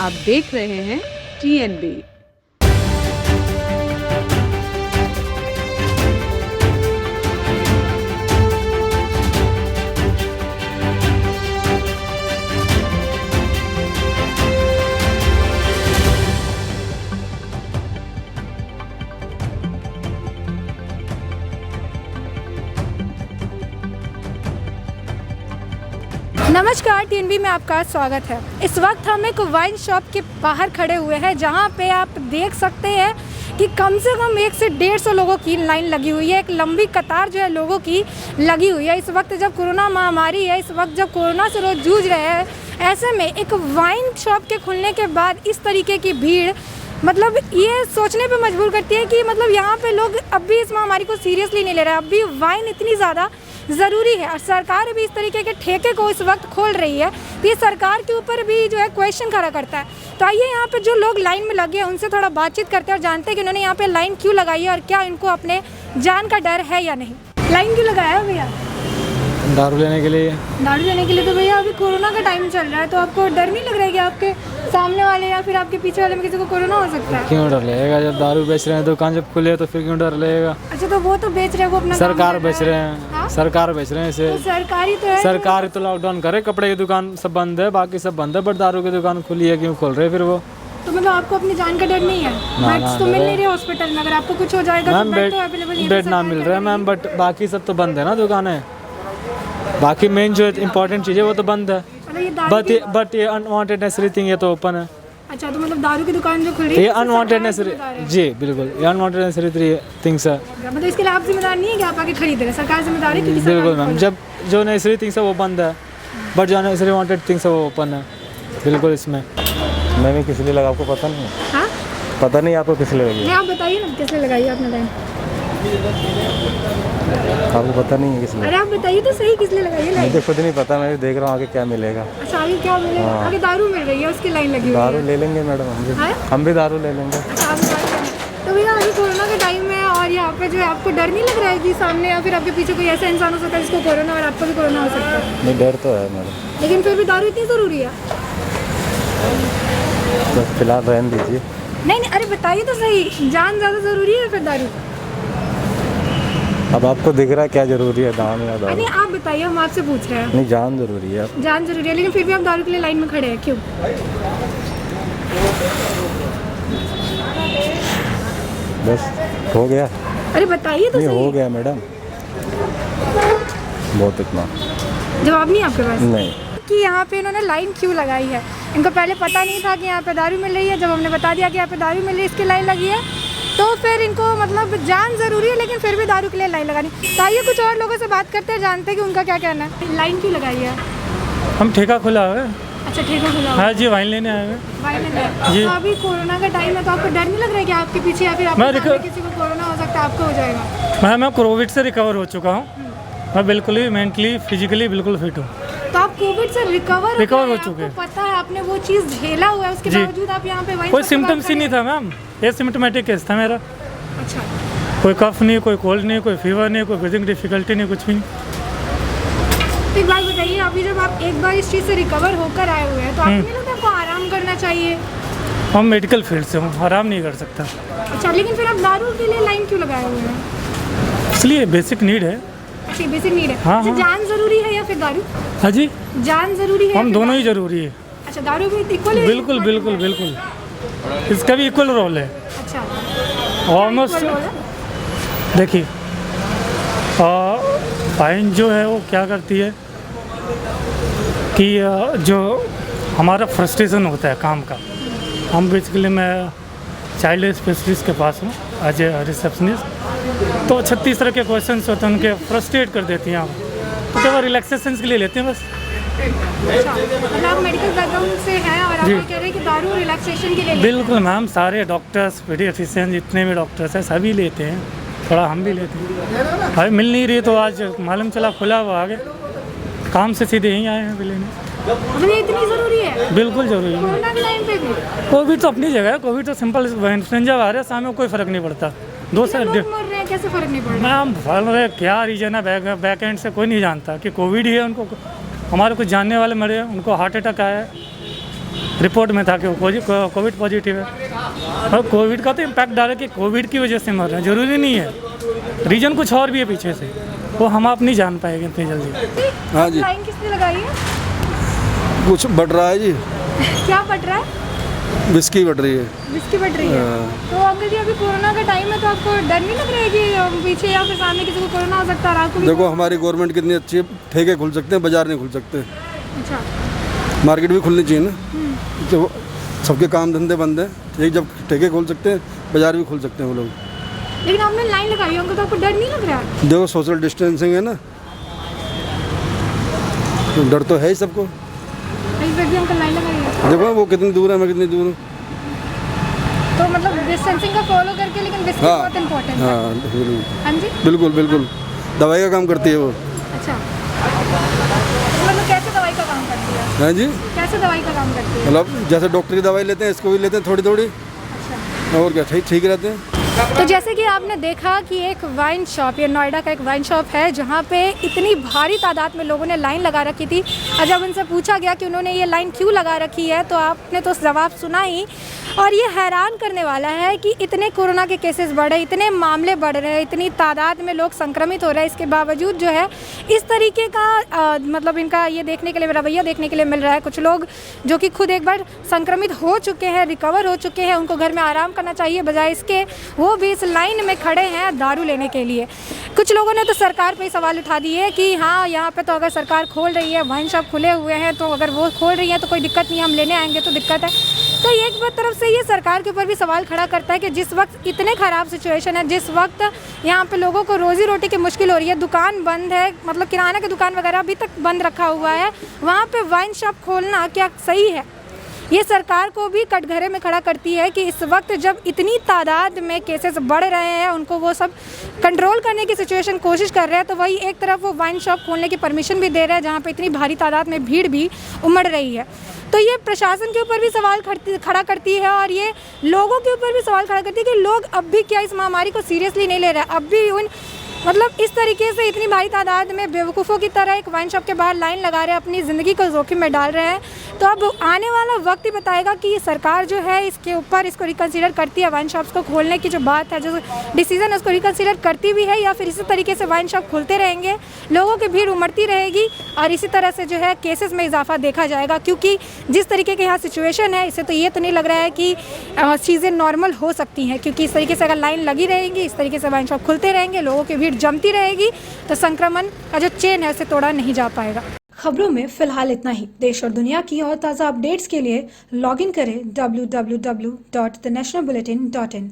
आप देख रहे हैं TNB। नमस्कार, TNB में आपका स्वागत है। इस वक्त हम एक वाइन शॉप के बाहर खड़े हुए हैं, जहां पे आप देख सकते हैं कि कम से कम 100 से 150 लोगों की लाइन लगी हुई है। एक लंबी कतार जो है लोगों की लगी हुई है। इस वक्त जब कोरोना महामारी है, इस वक्त जब कोरोना से लोग जूझ रहे हैं, ऐसे में एक वाइन शॉप के खुलने के बाद इस तरीके की भीड़ मतलब ये सोचने पे मजबूर करती है कि मतलब यहाँ पे लोग अब भी इस महामारी को सीरियसली नहीं ले रहे हैं। अब भी वाइन इतनी ज़्यादा ज़रूरी है और सरकार भी इस तरीके के ठेके को इस वक्त खोल रही है, तो ये सरकार के ऊपर भी जो है क्वेश्चन खड़ा करता है। तो आइए यहाँ पे जो लोग लाइन में लगे हैं उनसे थोड़ा बातचीत करते हैं और जानते हैं कि उन्होंने यहाँ पे लाइन क्यों लगाई है और क्या इनको अपने जान का डर है या नहीं। लाइन क्यों लगाया है भैया? दारू लेने के लिए। दारू लेने के लिए? तो भैया अभी कोरोना का टाइम चल रहा है, तो आपको डर नहीं लग रहा है कि आपके सामने वाले या फिर आपके पीछे वाले में किसी को कोरोना हो सकता है? क्यों डर लगेगा, जब दारू बेच रहे हैं दुकान जब खुले तो फिर क्यों डर लगेगा। अच्छा, तो वो तो बेच रहे हैं, वो अपना सरकार बेच रहे हैं। हाँ? सरकार बेच रहे हैं इसे। तो सरकारी तो है। सरकार तो लॉकडाउन करे, कपड़े की दुकान सब बंद है, बाकी सब बंद है, बट दारू की दुकान खुली है, क्यों खोल रहे फिर वो? तो मतलब आपको अपनी जान का डर नहीं है? बेड्स तो मिल नहीं रहे हॉस्पिटल में, अगर आपको कुछ हो जाएगा तो बेड तो अवेलेबल नहीं है। बेड ना मिल रहा है मैम, बट बाकी सब तो बंद है ना दुकानें। बाकी मेन जो इम्पोर्टेंट चीज़ है वो तो बंद है, बट ये अनवांटेड नेसेसरी थिंग ये तो ओपन है। अच्छा, तो मतलब दारू की दुकान जो खुल रही है ये अनवांटेड नेसेसरी, जी बिल्कुल, ये अनवांटेड नेसेसरी थिंग्स है। मतलब इसके लिए आप जिम्मेदार नहीं है कि आप आके खरीद रहे हैं, सरकार जिम्मेदार है क्योंकि बिल्कुल मैम, जब जो नेसेसरी थिंग्स है वो बंद है, बट जो नेसेसरी वांटेड थिंग्स है वो ओपन है। बिल्कुल। इसमें मैंने किस लिए लगा, आपको पता नहीं है? हाँ, पता नहीं आपको किस लिए लगी? नहीं, आप बताइए ना किस लिए लगाई आपने लाइन? आपको पता नहीं है किस लिए? अरे आप बताइए तो सही, किस लिए लगाई लाइन? मुझे खुद नहीं पता, मैं देख रहा हूँ आगे क्या मिलेगा। अच्छा, आगे क्या मिलेगा? आगे दारू मिल रही है, उसकी लाइन लगी हुई है। दारू ले लेंगे मैडम, हम भी दारू ले लेंगे। अच्छा, आप दारू लेंगे। तो भैया अभी कोरोना का टाइम है और यहाँ पे जो है आपको डर नहीं लग रहा है कि सामने या फिर आपके पीछे कोई ऐसा इंसान हो सकता है जिसको कोरोना और आपको भी कोरोना हो सकता है? नहीं, डर तो है मैडम, लेकिन फिर भी दारू इतनी ज़रूरी है? तो फिलहाल रहने दीजिए। नहीं, अरे बताइए तो सही, जान ज़्यादा ज़रूरी है फिर दारू? अब आपको दिख रहा है क्या जरूरी है, दाम या दारू? नहीं, आप बताइए, हम आपसे पूछ रहे हैं। नहीं, जान जरूरी है। जान जरूरी है, लेकिन फिर भी आप दारू के लिए लाइन में खड़े हैं, क्यों? बस हो गया। अरे बताइए तो नहीं, सही। हो गया मैडम, बहुत इतना जवाब नहीं आपके पास? नहीं। कि यहाँ पे इन्होंने लाइन क्यों लगाई है? इनको पहले पता नहीं था कि यहाँ पे दारू मिल रही है। जब हमने बता दिया कि यहाँ पे दारू मिल रही है, इसकी लाइन लगी है, तो फिर इनको मतलब जान ज़रूरी है लेकिन फिर भी दारू के लिए लाइन लगानी। तो आइए कुछ और लोगों से बात करते हैं, जानते हैं कि उनका क्या कहना है। लाइन क्यों लगाई है? हम ठेका खुला हुआ है। अच्छा, ठेका खुला हुआ है। हाँ जी, वाइन लेने आए हुए। वाइन लेने आए। जी। तो अभी कोरोना का टाइम है, तो आपको डर नहीं लग रहा है कि आपके पीछे या फिर आपके सामने किसी को कोरोना हो सकता है, आपको हो जाएगा? मैं कोविड से रिकवर हो चुका हूँ। मैं बिल्कुल ही मेंटली फिजिकली बिल्कुल फिट हूँ। तो आप कोविड से रिकवर हो चुके हैं। आपको पता है, आपने वो चीज़ झेला हुआ है, उसके बावजूद आप यहाँ पे वाइन कोई शॉप की बात सिम्टम्स ही नहीं था मैम, ये सिम्टोमेटिक केस था मेरा। अच्छा, कोई कफ नहीं, कोई कोल्ड नहीं, कोई फीवर नहीं, कोई ब्रीथिंग डिफिकल्टी नहीं, कुछ भी नहीं। तो एक बात बताइए, अभी जब आप एक बार इस चीज़ से रिकवर होकर आए हुए हैं, तो आपको नहीं लगता आपको आराम करना चाहिए? हम मेडिकल फील्ड से हूँ, आराम नहीं कर सकता। अच्छा, लेकिन फिर आप दारू के लिए लाइन क्यों लगाए हुए हैं? इसलिए बेसिक नीड है। अच्छा, बेसिक नीड है। हाँ, अच्छा, हाँ। जान जरूरी है या फिर दारू? हाँ जी, जान जरूरी है? हम दोनों ही जरूरी है। अच्छा, दारू भी इक्वल है? बिल्कुल बिल्कुल बिल्कुल, इसका भी इक्वल रोल है अच्छा, ऑलमोस्ट। देखिए, वाइन जो है वो क्या करती है कि जो हमारा फ्रस्ट्रेशन होता है काम का, हम बेसिकली मैं चाइल्ड स्पेशलिस्ट के पास हूँ एज ए रिसेप्शनिस्ट, तो 36 तरह के क्वेश्चन होते हैं, उनके फ्रस्ट्रेट कर देती हैं आप, तो केवल रिलैक्सेशन के लिए लेते हैं बस। अच्छा, मतलब आप मेडिकल बैकग्राउंड से हैं और आप कह रहे हैं कि दारू रिलैक्सेशन के लिए? बिल्कुल मैम, सारे डॉक्टर्स पीडियाट्रिशियन जितने भी डॉक्टर्स हैं सभी लेते हैं, थोड़ा हम भी लेते हैं। भाई मिल नहीं रही तो आज मालूम चला खुला हुआ आगे, काम से सीधे यहीं आए हैं लेने। मतलब ये इतनी ज़रूरी है? बिल्कुल ज़रूरी है। कोरोना के टाइम पे भी? कोविड तो अपनी जगह है, कोविड तो सिंपल इन्फ्लुएंजा वायरस, हमें कोई फ़र्क नहीं पड़ता। लोग मर रहे हैं, कैसे फ़र्क नहीं पड़ रहा? मैम फल रहे क्या रीजन है, बैक एंड से कोई नहीं जानता कि कोविड ही है। उनको हमारे कुछ जानने वाले मरे हैं, उनको हार्ट अटैक आया है, रिपोर्ट में था कि वो कोविड पॉजिटिव है। और कोविड का तो इम्पैक्ट डाला कि कोविड की वजह से मर रहे हैं, ज़रूरी नहीं है, रीज़न कुछ और भी है पीछे से, वो हम आप नहीं जान पाएंगे इतनी जल्दी। हाँ जी। लाइन किसने लगाई है? कुछ बढ़ रहा है जी, क्या बढ़ रहा है? विस्की बढ़ रही है। विस्की बढ़ रही है। तो अंकल जी अभी कोरोना का टाइम है, तो आपको डर नहीं लग रहा है कि पीछे या फिर सामने किसी को कोरोना हो सकता है? आपको भी देखो हमारी गवर्नमेंट कितनी अच्छी है, ठेके खुल सकते हैं, बाजार नहीं खुल सकते। अच्छा। मार्केट भी खुलनी चाहिए ना, तो सबके काम धंधे बंद हैं, ठीक, जब ठेके खोल सकते हैं बाजार भी खुल सकते हैं वो लोग। लेकिन आपने लाइन लगाई है अंकल, तो आपको डर नहीं लग रहा है? देखो सोशल डिस्टेंसिंग है ना, तो डर तो है ही सबको। इस बार भी अंकल लाइन लगाई है, देखो वो कितनी दूर है, मैं कितनी दूर हूँ। तो मतलब डिस्टेंसिंग का फॉलो करके, लेकिन विस्की हाँ, बहुत इम्पोर्टेंट है। हाँ बिल्कुल हाँ जी। बिल्कुल बिल्कुल, दवाई का काम करती है वो। अच्छा, तो मतलब कैसे दवाई का काम करती है? हाँ जी, कैसे दवाई का काम करती है? मतलब जैसे डॉक्टर की दवाई लेते हैं, इसको भी लेते हैं थोड़ी थोड़ी, अच्छा। और क्या, ठीक ठीक रहते हैं। तो जैसे कि आपने देखा कि एक वाइन शॉप, ये नोएडा का एक वाइन शॉप है जहाँ पे इतनी भारी तादाद में लोगों ने लाइन लगा रखी थी। और जब उनसे पूछा गया कि उन्होंने ये लाइन क्यों लगा रखी है, तो आपने तो जवाब सुना ही। और ये हैरान करने वाला है कि इतने कोरोना के केसेस बढ़े, इतने मामले बढ़ रहे हैं, इतनी तादाद में लोग संक्रमित हो रहे हैं, इसके बावजूद जो है इस तरीके का मतलब इनका ये देखने के लिए, रवैया देखने के लिए मिल रहा है। कुछ लोग जो कि खुद एक बार संक्रमित हो चुके हैं, रिकवर हो चुके हैं, उनको घर में आराम करना चाहिए, बजाय इसके वो भी इस लाइन में खड़े हैं दारू लेने के लिए। कुछ लोगों ने तो सरकार पे सवाल उठा दिए कि हाँ, यहाँ पे तो अगर सरकार खोल रही है, वाइन शॉप खुले हुए हैं, तो अगर वो खोल रही है तो कोई दिक्कत नहीं, हम लेने आएंगे तो दिक्कत है। तो एक तरफ से ये सरकार के ऊपर भी सवाल खड़ा करता है कि जिस वक्त इतने ख़राब सिचुएशन है, जिस वक्त यहाँ पे लोगों को रोज़ी रोटी की मुश्किल हो रही है, दुकान बंद है, मतलब किराना की दुकान वगैरह अभी तक बंद रखा हुआ है, वहाँ पे वाइन शॉप खोलना क्या सही है? ये सरकार को भी कटघरे में खड़ा करती है कि इस वक्त जब इतनी तादाद में केसेस बढ़ रहे हैं, उनको वो सब कंट्रोल करने की सिचुएशन कोशिश कर रहे हैं, तो वही एक तरफ वो वाइन शॉप खोलने की परमिशन भी दे रहे हैं जहाँ पे इतनी भारी तादाद में भीड़ भी उमड़ रही है। तो ये प्रशासन के ऊपर भी सवाल खड़ा करती है और ये लोगों के ऊपर भी सवाल खड़ा करती है कि लोग अब भी क्या इस महामारी को सीरियसली नहीं ले रहे हैं, अब भी उन मतलब इस तरीके से इतनी भारी तादाद में बेवकूफ़ों की तरह एक वाइन शॉप के बाहर लाइन लगा रहे हैं, अपनी ज़िंदगी को जोखिम में डाल रहे हैं। तो अब आने वाला वक्त ही बताएगा कि ये सरकार जो है इसके ऊपर इसको रिकंसीडर करती है, वाइन शॉप्स को खोलने की जो बात है, जो डिसीज़न है उसको रिकंसीडर करती भी है, या फिर इसी तरीके से वाइन शॉप खुलते रहेंगे, लोगों की भीड़ उमड़ती रहेगी और इसी तरह से जो है केसेस में इजाफा देखा जाएगा। क्योंकि जिस तरीके के यहाँ सिचुएशन है, इससे तो ये तो नहीं लग रहा है कि चीज़ें नॉर्मल हो सकती हैं, क्योंकि इस तरीके से अगर लाइन लगी रहेगी, इस तरीके से वाइन शॉप खुलते रहेंगे, लोगों की भीड़ जमती रहेगी, तो संक्रमण का जो चेन है उसे तोड़ा नहीं जा पाएगा। खबरों में फिलहाल इतना ही। देश और दुनिया की और ताज़ा अपडेट्स के लिए लॉगिन करें www.thenationalbulletin.in।